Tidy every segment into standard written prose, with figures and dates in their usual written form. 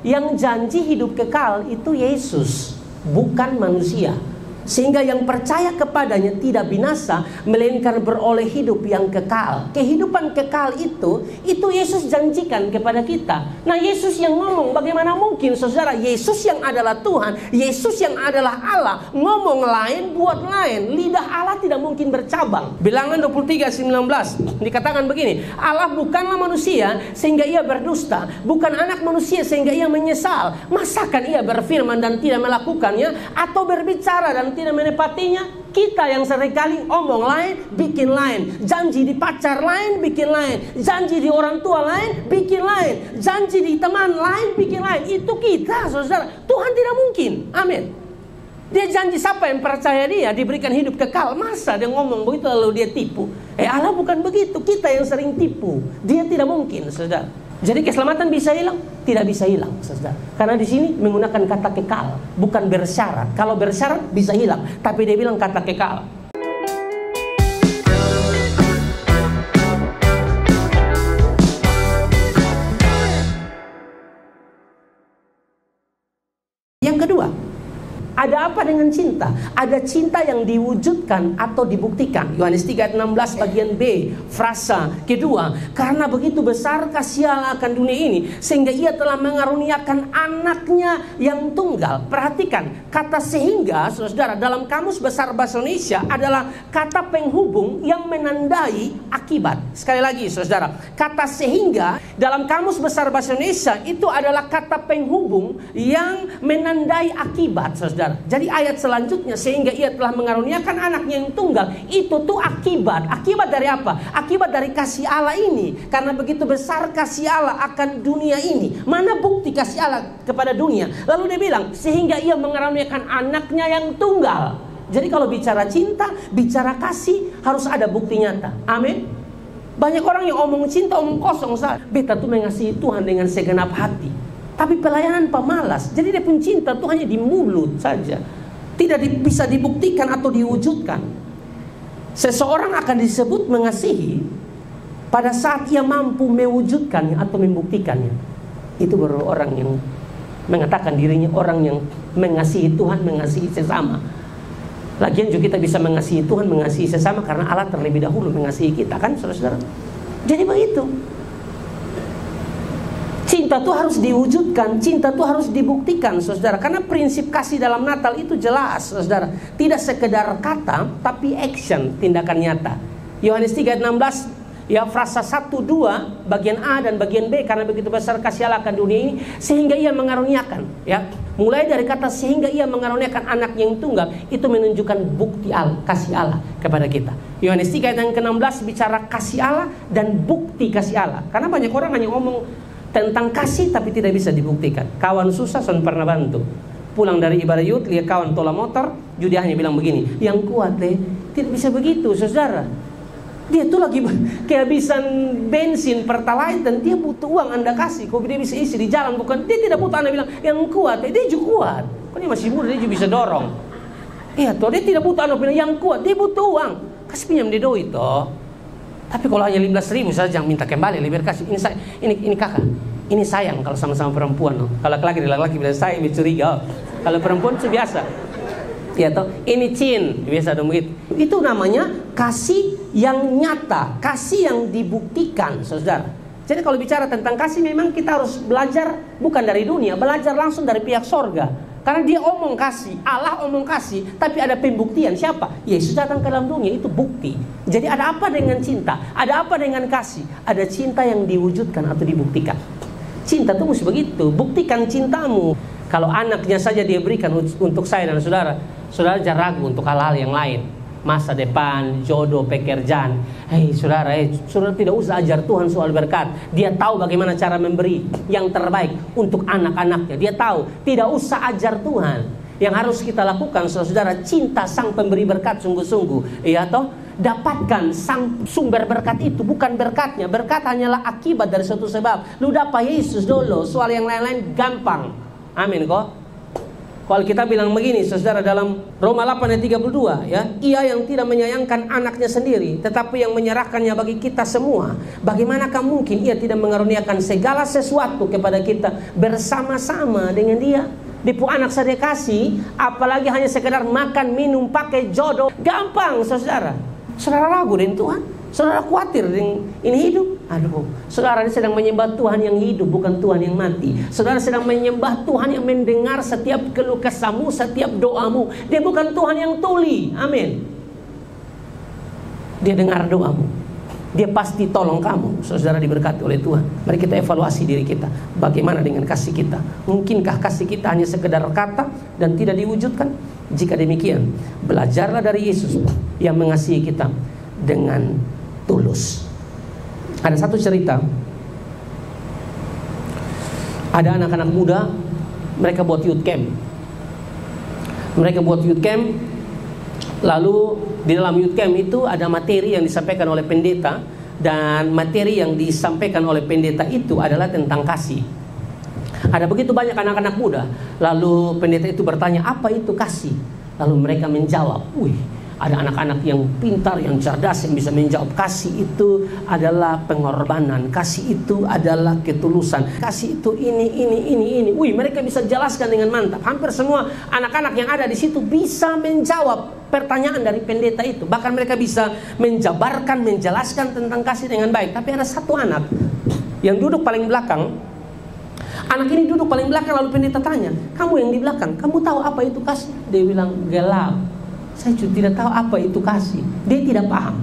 yang janji hidup kekal itu Yesus, bukan manusia. Sehingga yang percaya kepadanya tidak binasa, melainkan beroleh hidup yang kekal. Kehidupan kekal itu Yesus janjikan kepada kita. Nah, Yesus yang ngomong, bagaimana mungkin saudara? Yesus yang adalah Tuhan, Yesus yang adalah Allah, ngomong lain, buat lain. Lidah Allah tidak mungkin bercabang. Bilangan 23:19 dikatakan begini, Allah bukanlah manusia sehingga ia berdusta, bukan anak manusia sehingga ia menyesal. Masakan ia berfirman dan tidak melakukannya, atau berbicara dan tidak menepatinya? Kita yang seringkali omong lain, bikin lain. Janji di pacar lain, bikin lain. Janji di orang tua lain, bikin lain. Janji di teman lain, bikin lain. Itu kita, saudara. Tuhan tidak mungkin. Amin. Dia janji siapa yang percaya dia diberikan hidup kekal. Masa dia ngomong begitu lalu dia tipu? Allah bukan begitu. Kita yang sering tipu. Dia tidak mungkin, saudara. Jadi keselamatan bisa hilang? Tidak bisa hilang, saudara. Karena di sini menggunakan kata kekal, bukan bersyarat. Kalau bersyarat bisa hilang, tapi dia bilang kata kekal. Yang kedua, ada apa dengan cinta? Ada cinta yang diwujudkan atau dibuktikan. Yohanes 3:16 bagian B, frasa kedua. Karena begitu besar kasih Allah akan dunia ini, sehingga ia telah mengaruniakan anaknya yang tunggal. Perhatikan, kata sehingga, saudara, dalam kamus besar bahasa Indonesia adalah kata penghubung yang menandai akibat. Sekali lagi, saudara, kata sehingga dalam kamus besar bahasa Indonesia itu adalah kata penghubung yang menandai akibat, saudara. Jadi ayat selanjutnya, sehingga ia telah mengaruniakan anaknya yang tunggal, itu tuh akibat. Akibat dari apa? Akibat dari kasih Allah ini. Karena begitu besar kasih Allah akan dunia ini. Mana bukti kasih Allah kepada dunia? Lalu dia bilang, sehingga ia mengaruniakan anaknya yang tunggal. Jadi kalau bicara cinta, bicara kasih, harus ada bukti nyata. Amin. Banyak orang yang omong cinta, omong kosong. Beta tuh mengasihi Tuhan dengan segenap hati, tapi pelayanan pemalas. Jadi dia pun cinta itu hanya di mulut saja, tidak bisa dibuktikan atau diwujudkan. Seseorang akan disebut mengasihi pada saat ia mampu mewujudkannya atau membuktikannya. Itu baru orang yang mengatakan dirinya orang yang mengasihi Tuhan, mengasihi sesama. Lagian juga kita bisa mengasihi Tuhan, mengasihi sesama karena Allah terlebih dahulu mengasihi kita, kan saudara-saudara? Jadi begitu. Cinta itu harus diwujudkan, cinta itu harus dibuktikan, saudara. Karena prinsip kasih dalam Natal itu jelas, saudara. Tidak sekedar kata, tapi action, tindakan nyata. Yohanes 3:16, ya, frasa 1-2, bagian A dan bagian B. Karena begitu besar kasih Allah akan dunia ini, sehingga ia mengaruniakan, ya. Mulai dari kata sehingga ia mengaruniakan anak yang tunggal, itu menunjukkan bukti Allah, kasih Allah kepada kita. Yohanes 3 ayat yang ke-16 bicara kasih Allah dan bukti kasih Allah. Karena banyak orang hanya ngomong tentang kasih tapi tidak bisa dibuktikan. Kawan susah son pernah bantu. Pulang dari ibadah youth, lihat kawan tolak motor, dia hanya bilang begini, yang kuat tidak bisa begitu, saudara. Dia tuh lagi kehabisan bensin pertalite dan dia butuh uang, Anda kasih, kok dia bisa isi di jalan. Bukan, dia tidak butuh, Anda bilang yang kuat, dia juga kuat. Kok dia masih muda, dia juga bisa dorong. Iya toh, dia tidak butuh, Anda bilang yang kuat, dia butuh uang. Kasih pinjam dia doi toh. Tapi kalau hanya 15.000 saja minta kembali, lebih kasih. Ini kakak, ini sayang kalau sama-sama perempuan. No. Kalau laki-laki bilang sayang, curiga. Oh. Kalau perempuan itu biasa. Ya toh, ini cin, biasa dong begitu. Itu namanya kasih yang nyata, kasih yang dibuktikan, saudara. Jadi kalau bicara tentang kasih, memang kita harus belajar bukan dari dunia, belajar langsung dari pihak sorga. Karena dia omong kasih, Allah omong kasih, tapi ada pembuktian. Siapa? Yesus datang ke dalam dunia, itu bukti. Jadi ada apa dengan cinta? Ada apa dengan kasih? Ada cinta yang diwujudkan atau dibuktikan. Cinta itu mesti begitu, buktikan cintamu. Kalau anaknya saja dia berikan untuk saya dan saudara, saudara jangan ragu untuk hal-hal yang lain. Masa depan, jodoh, pekerjaan. Hei saudara, saudara tidak usah ajar Tuhan soal berkat. Dia tahu bagaimana cara memberi yang terbaik untuk anak-anaknya. Dia tahu, tidak usah ajar Tuhan. Yang harus kita lakukan, saudara, cinta sang pemberi berkat sungguh-sungguh. Iya toh? Dapatkan sang sumber berkat itu, bukan berkatnya. Berkat hanyalah akibat dari suatu sebab. Lu dapat Yesus dulu, soal yang lain-lain gampang. Amin kok. Kalau kita bilang begini, saudara, dalam Roma 8 ayat 32, ya, ia yang tidak menyayangkan anaknya sendiri, tetapi yang menyerahkannya bagi kita semua, bagaimanakah mungkin ia tidak mengaruniakan segala sesuatu kepada kita bersama-sama dengan dia? Dipu anak saya kasih, apalagi hanya sekedar makan, minum, pakai jodoh, gampang, saudara. Saudara ragu dengan Tuhan, saudara khawatir dengan ini hidup. Aduh, saudara sedang menyembah Tuhan yang hidup, bukan Tuhan yang mati. Saudara sedang menyembah Tuhan yang mendengar setiap keluh kesahmu, setiap doamu. Dia bukan Tuhan yang tuli. Amin. Dia dengar doamu. Dia pasti tolong kamu. Saudara diberkati oleh Tuhan. Mari kita evaluasi diri kita. Bagaimana dengan kasih kita? Mungkinkah kasih kita hanya sekedar kata dan tidak diwujudkan? Jika demikian, belajarlah dari Yesus yang mengasihi kita dengan tulus. Ada satu cerita. Ada anak-anak muda, mereka buat youth camp. Lalu di dalam youth camp itu ada materi yang disampaikan oleh pendeta. Dan materi yang disampaikan oleh pendeta itu adalah tentang kasih. Ada begitu banyak anak-anak muda. Lalu pendeta itu bertanya, apa itu kasih? Lalu mereka menjawab, ada anak-anak yang pintar, yang cerdas, yang bisa menjawab. Kasih itu adalah pengorbanan. Kasih itu adalah ketulusan. Kasih itu ini. Mereka bisa jelaskan dengan mantap. Hampir semua anak-anak yang ada di situ bisa menjawab pertanyaan dari pendeta itu. Bahkan mereka bisa menjabarkan, menjelaskan tentang kasih dengan baik. Tapi ada satu anak yang duduk paling belakang. Anak ini duduk paling belakang, lalu pendeta tanya, kamu yang di belakang, kamu tahu apa itu kasih? Dia bilang, gelap. Saya juga tidak tahu apa itu kasih. Dia tidak paham.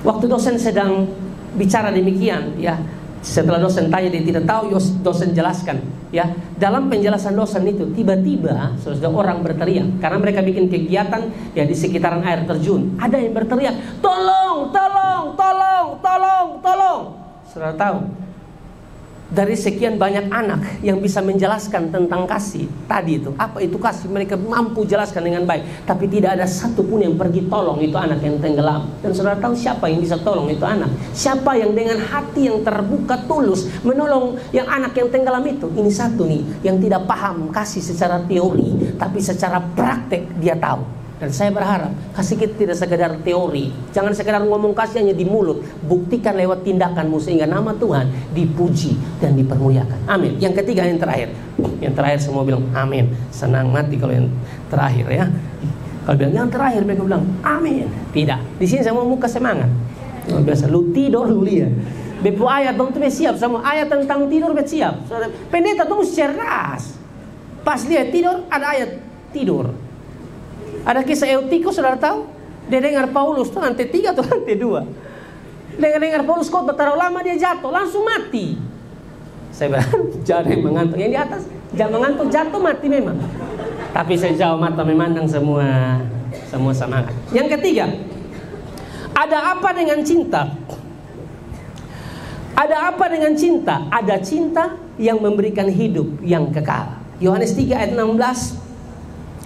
Waktu dosen sedang bicara demikian, ya, setelah dosen tanya dia tidak tahu, dosen jelaskan, ya. Dalam penjelasan dosen itu tiba-tiba saudara orang berteriak karena mereka bikin kegiatan ya di sekitaran air terjun. Ada yang berteriak, tolong. Saudara tahu, dari sekian banyak anak yang bisa menjelaskan tentang kasih tadi itu, apa itu kasih, mereka mampu jelaskan dengan baik. Tapi tidak ada satupun yang pergi tolong itu anak yang tenggelam. Dan saudara tahu siapa yang bisa tolong itu anak? Siapa yang dengan hati yang terbuka tulus menolong yang anak yang tenggelam itu? Ini satu nih, yang tidak paham kasih secara teori, tapi secara praktek dia tahu. Dan saya berharap kasih kita tidak sekedar teori. Jangan sekedar ngomong kasih hanya di mulut. Buktikan lewat tindakanmu sehingga nama Tuhan dipuji dan dipermuliakan. Amin. Yang ketiga, yang terakhir. Yang terakhir semua bilang amin. Senang mati kalau yang terakhir, ya. Kalau bilang yang terakhir mereka bilang amin. Tidak. Di sini saya mau muka semangat. Biasa lu tidur lu lihat. Bepo ayat dong tuh siap sama ayat tentang tidur siap. Pendeta tuh cerdas. Pas dia tidur ada ayat tidur. Ada kisah Eutiko, saudara tahu? Dia dengar Paulus tuh lantai 3 atau lantai 2. Dengar Paulus khotbah terlalu lama dia jatuh, langsung mati. Saya bilang, jangan yang mengantuk. Yang di atas, jangan mengantuk, jatuh mati memang. Tapi saya jauh mata memandang semua semangat. Yang ketiga, ada apa dengan cinta? Ada apa dengan cinta? Ada cinta yang memberikan hidup yang kekal. Yohanes 3 ayat 16.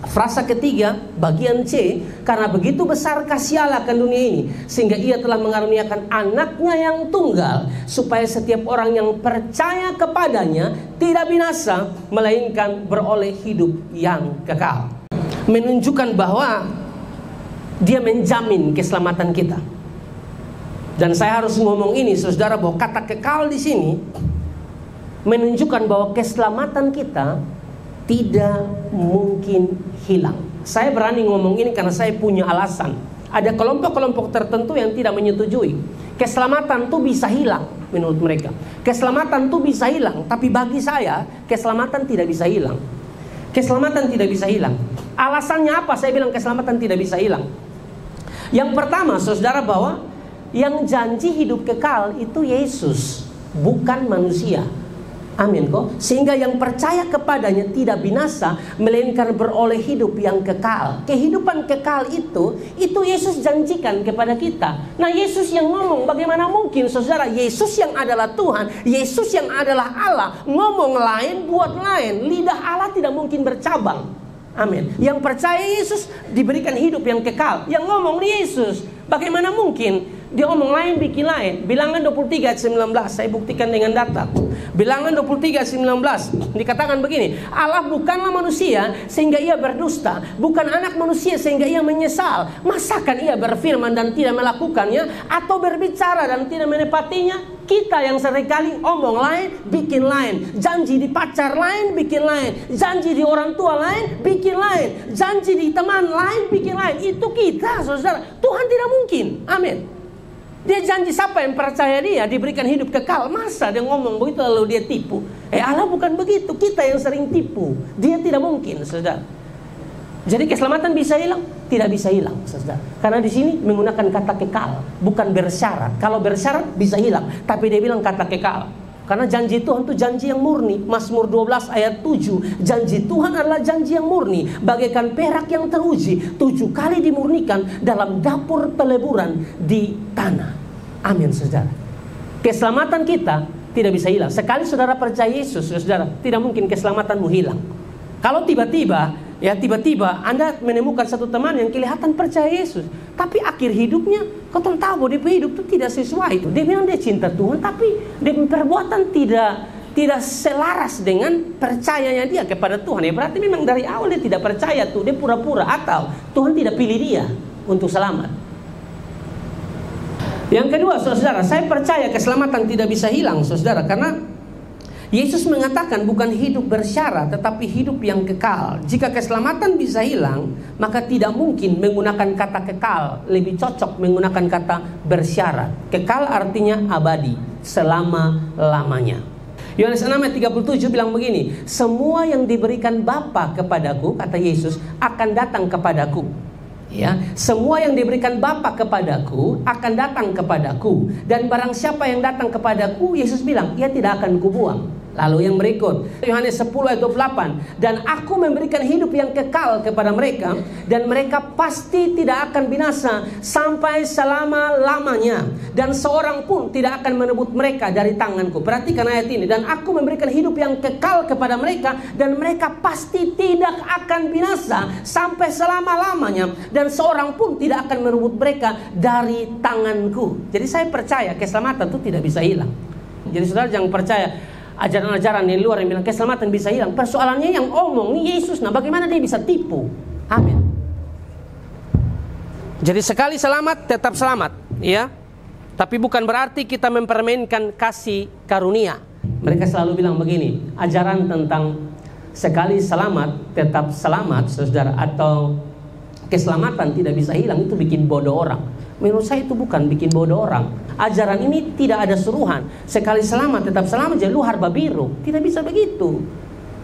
Frasa ketiga, bagian C, karena begitu besar kasih Allah akan dunia ini, sehingga ia telah mengaruniakan anaknya yang tunggal, supaya setiap orang yang percaya kepadanya tidak binasa, melainkan beroleh hidup yang kekal. Menunjukkan bahwa dia menjamin keselamatan kita. Dan saya harus ngomong ini, saudara, bahwa kata kekal di sini menunjukkan bahwa keselamatan kita tidak mungkin hilang. Saya berani ngomong ini karena saya punya alasan. Ada kelompok-kelompok tertentu yang tidak menyetujui. Keselamatan tuh bisa hilang menurut mereka. Keselamatan tuh bisa hilang, tapi bagi saya keselamatan tidak bisa hilang. Keselamatan tidak bisa hilang. Alasannya apa saya bilang keselamatan tidak bisa hilang? Yang pertama, saudara, bahwa yang janji hidup kekal itu Yesus, bukan manusia. Amin kok. Sehingga yang percaya kepadanya tidak binasa, melainkan beroleh hidup yang kekal. Kehidupan kekal itu Yesus janjikan kepada kita. Nah, Yesus yang ngomong, bagaimana mungkin saudara, Yesus yang adalah Tuhan, Yesus yang adalah Allah, ngomong lain, buat lain. Lidah Allah tidak mungkin bercabang. Amin. Yang percaya Yesus diberikan hidup yang kekal. Yang ngomong Yesus, bagaimana mungkin Dia omong lain, bikin lain. Bilangan 23 ayat 19, saya buktikan dengan data. Bilangan 23 ayat 19 dikatakan begini, Allah bukanlah manusia sehingga ia berdusta, bukan anak manusia sehingga ia menyesal. Masakan ia berfirman dan tidak melakukannya, atau berbicara dan tidak menepatinya? Kita yang seringkali omong lain, bikin lain. Janji di pacar lain, bikin lain. Janji di orang tua lain, bikin lain. Janji di teman lain, bikin lain. Itu kita, saudara. Tuhan tidak mungkin. Amin. Dia janji siapa yang percaya dia diberikan hidup kekal. Masa dia ngomong begitu lalu dia tipu? Allah bukan begitu. Kita yang sering tipu. Dia tidak mungkin, saudara. Jadi keselamatan bisa hilang? Tidak bisa hilang, saudara. Karena di sini menggunakan kata kekal, bukan bersyarat. Kalau bersyarat bisa hilang, tapi dia bilang kata kekal. Karena janji Tuhan itu janji yang murni. Mazmur 12 ayat 7. Janji Tuhan adalah janji yang murni, bagaikan perak yang teruji, 7 kali dimurnikan dalam dapur peleburan di tanah. Amin, saudara. Keselamatan kita tidak bisa hilang. Sekali saudara percaya Yesus, saudara, tidak mungkin keselamatanmu hilang. Kalau tiba-tiba Anda menemukan satu teman yang kelihatan percaya Yesus, tapi akhir hidupnya kau tahu bahwa dia hidup itu tidak sesuai itu. Dia bilang dia cinta Tuhan, tapi dia perbuatan tidak selaras dengan percayanya dia kepada Tuhan. Ya berarti memang dari awal dia tidak percaya tuh, dia pura-pura, atau Tuhan tidak pilih dia untuk selamat. Yang kedua, saudara, saya percaya keselamatan tidak bisa hilang, saudara, karena Yesus mengatakan bukan hidup bersyarat, tetapi hidup yang kekal. Jika keselamatan bisa hilang, maka tidak mungkin menggunakan kata kekal. Lebih cocok menggunakan kata bersyarat. Kekal artinya abadi, selama-lamanya. Yohanes 6 ayat 37 bilang begini, semua yang diberikan Bapa kepadaku, kata Yesus, akan datang kepadaku. Ya, semua yang diberikan Bapa kepadaku akan datang kepadaku, dan barang siapa yang datang kepadaku, Yesus bilang, ia tidak akan kubuang. Lalu yang berikut, Yohanes 10 ayat 28, dan aku memberikan hidup yang kekal kepada mereka, dan mereka pasti tidak akan binasa sampai selama-lamanya, dan seorang pun tidak akan merebut mereka dari tanganku. Perhatikan ayat ini, dan aku memberikan hidup yang kekal kepada mereka, dan mereka pasti tidak akan binasa sampai selama-lamanya, dan seorang pun tidak akan merebut mereka dari tanganku. Jadi saya percaya keselamatan itu tidak bisa hilang. Jadi saudara jangan percaya ajaran-ajaran di luar yang bilang keselamatan bisa hilang. Persoalannya yang omong ini Yesus, nah bagaimana dia bisa tipu? Amin. Jadi sekali selamat tetap selamat, ya. Tapi bukan berarti kita mempermainkan kasih karunia. Mereka selalu bilang begini, ajaran tentang sekali selamat tetap selamat, saudara, atau keselamatan tidak bisa hilang, itu bikin bodoh orang. Menurut saya itu bukan bikin bodoh orang. Ajaran ini tidak ada suruhan sekali selamat tetap selamat, jadi lu harba biru. Tidak bisa begitu.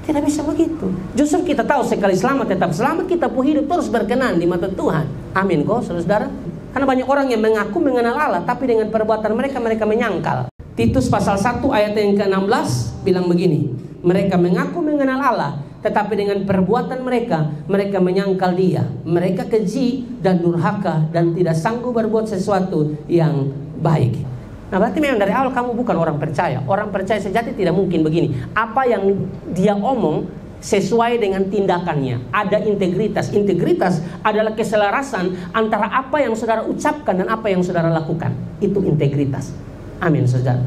Tidak bisa begitu. Justru kita tahu sekali selamat tetap selamat, kita pun hidup terus berkenan di mata Tuhan. Amin kok, saudara. Karena banyak orang yang mengaku mengenal Allah, tapi dengan perbuatan mereka menyangkal. Titus pasal 1 ayat yang ke-16 bilang begini, mereka mengaku mengenal Allah, tetapi dengan perbuatan mereka menyangkal dia. Mereka keji dan durhaka dan tidak sanggup berbuat sesuatu yang baik. Nah berarti memang dari awal kamu bukan orang percaya. Orang percaya sejati tidak mungkin begini. Apa yang dia omong sesuai dengan tindakannya. Ada integritas. Integritas adalah keselarasan antara apa yang saudara ucapkan dan apa yang saudara lakukan. Itu integritas. Amin, saudara.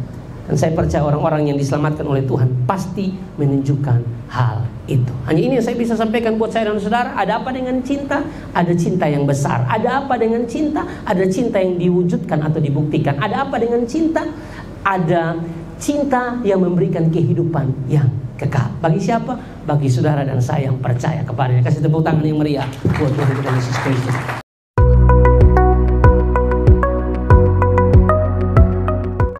Dan saya percaya orang-orang yang diselamatkan oleh Tuhan pasti menunjukkan hal itu. Hanya ini yang saya bisa sampaikan buat saya dan saudara. Ada apa dengan cinta? Ada cinta yang besar. Ada apa dengan cinta? Ada cinta yang diwujudkan atau dibuktikan. Ada apa dengan cinta? Ada cinta yang memberikan kehidupan yang kekal. Bagi siapa? Bagi saudara dan saya yang percaya kepadanya. Kasih tepuk tangan yang meriah buat Tuhan Yesus Kristus.